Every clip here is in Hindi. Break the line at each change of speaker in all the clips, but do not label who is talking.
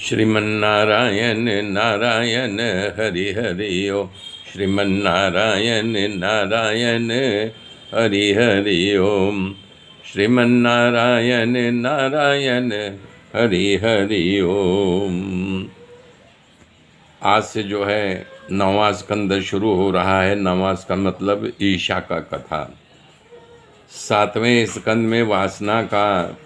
श्रीमन्नारायण नारायण हरि हरि ओम। श्रीमन्नारायण नारायण हरि हरि ओम। श्रीमन्नारायण नारायण हरि हरि ओम। आज से जो है 9वां स्कंद शुरू हो रहा है। 9वां स्कंद मतलब ईशा का कथा। 7वें स्कंद में वासना का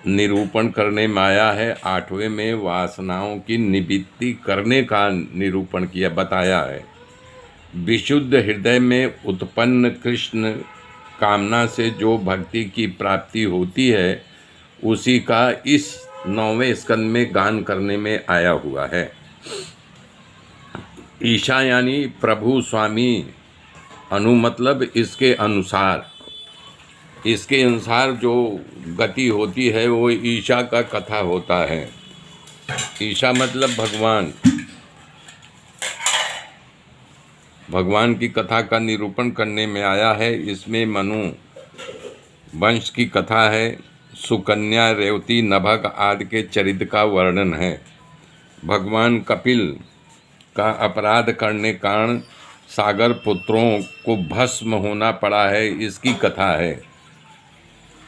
निरूपण करने में आया है। 8वें में वासनाओं की निवृत्ति करने का निरूपण किया बताया है। विशुद्ध हृदय में उत्पन्न कृष्ण कामना से जो भक्ति की प्राप्ति होती है उसी का इस 9वें स्कंद में गान करने में आया हुआ है। ईशा यानी प्रभु स्वामी, अनु मतलब इसके अनुसार जो गति होती है वो ईशा का कथा होता है। ईशा मतलब भगवान की कथा का निरूपण करने में आया है। इसमें मनु वंश की कथा है। सुकन्या, रेवती, नभग आदि के चरित्र का वर्णन है। भगवान कपिल का अपराध करने कारण सागर पुत्रों को भस्म होना पड़ा है, इसकी कथा है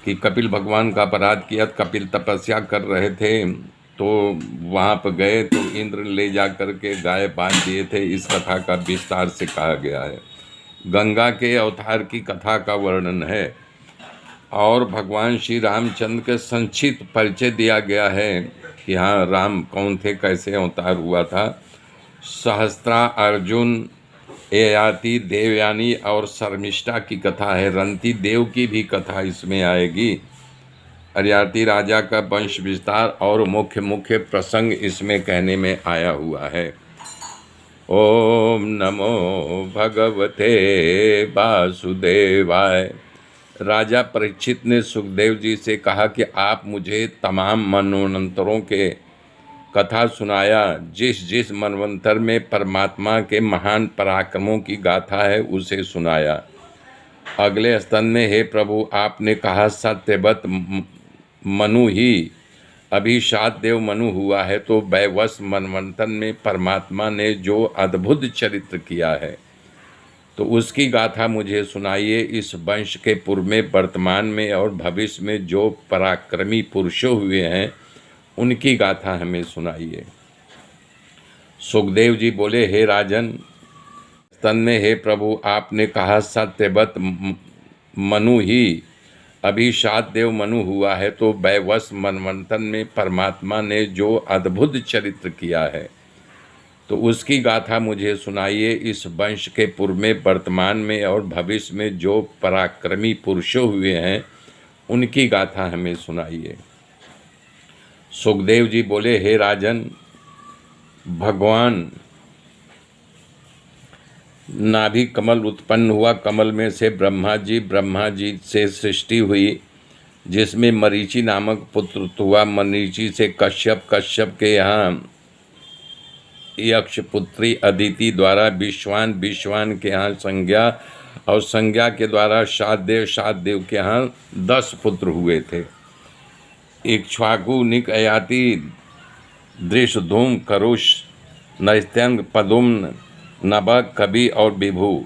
कि कपिल भगवान का अपराध किया। कपिल तपस्या कर रहे थे तो वहाँ पर गए तो इंद्र ले जा कर के गाय बांध दिए थे। इस कथा का विस्तार से कहा गया है। गंगा के अवतार की कथा का वर्णन है और भगवान श्री रामचंद्र के संक्षिप्त परिचय दिया गया है कि हाँ, राम कौन थे, कैसे अवतार हुआ था। सहस्त्रा, अर्जुन, ययाति, देवयानी और शर्मिष्ठा की कथा है। रंती देव की भी कथा इसमें आएगी। अरियाती राजा का वंश विस्तार और मुख्य प्रसंग इसमें कहने में आया हुआ है। ओम नमो भगवते वासुदेवाय। राजा परीक्षित ने सुखदेव जी से कहा कि आप मुझे तमाम मनवंतरों के कथा सुनाया। जिस मनवंतर में परमात्मा के महान पराक्रमों की गाथा है उसे सुनाया। अगले स्तन में, हे प्रभु, आपने कहा सत्यवत मनु ही अभिशात देव मनु हुआ है, तो वैवस मनवंतर में परमात्मा ने जो अद्भुत चरित्र किया है तो उसकी गाथा मुझे सुनाइए। इस वंश के पूर्व में, वर्तमान में और भविष्य में जो पराक्रमी पुरुषों हुए हैं उनकी गाथा हमें सुनाइए। सुखदेव जी बोले, हे राजन, स्तन में, हे प्रभु, आपने कहा सत्यवत मनु ही अभिशात देव मनु हुआ है, तो वैवस मनवंतर में परमात्मा ने जो अद्भुत चरित्र किया है तो उसकी गाथा मुझे सुनाइए। इस वंश के पूर्व में, वर्तमान में और भविष्य में जो पराक्रमी पुरुषों हुए हैं उनकी गाथा हमें सुनाइए। सुखदेव जी बोले, हे राजन, भगवान नाभि कमल उत्पन्न हुआ। कमल में से ब्रह्मा जी से सृष्टि हुई, जिसमें मरीचि नामक पुत्र हुआ। मरीचि से कश्यप के यहाँ यक्ष पुत्री अदिति द्वारा विश्वान के यहाँ संज्ञा, और संज्ञा के द्वारा शातदेव के यहाँ 10 पुत्र हुए थे। इक्ष्वाकु, निक, अयाति, दृषधूम, करुष, नैस्त्यंग, पदुम्न, नभग, कवि और विभु।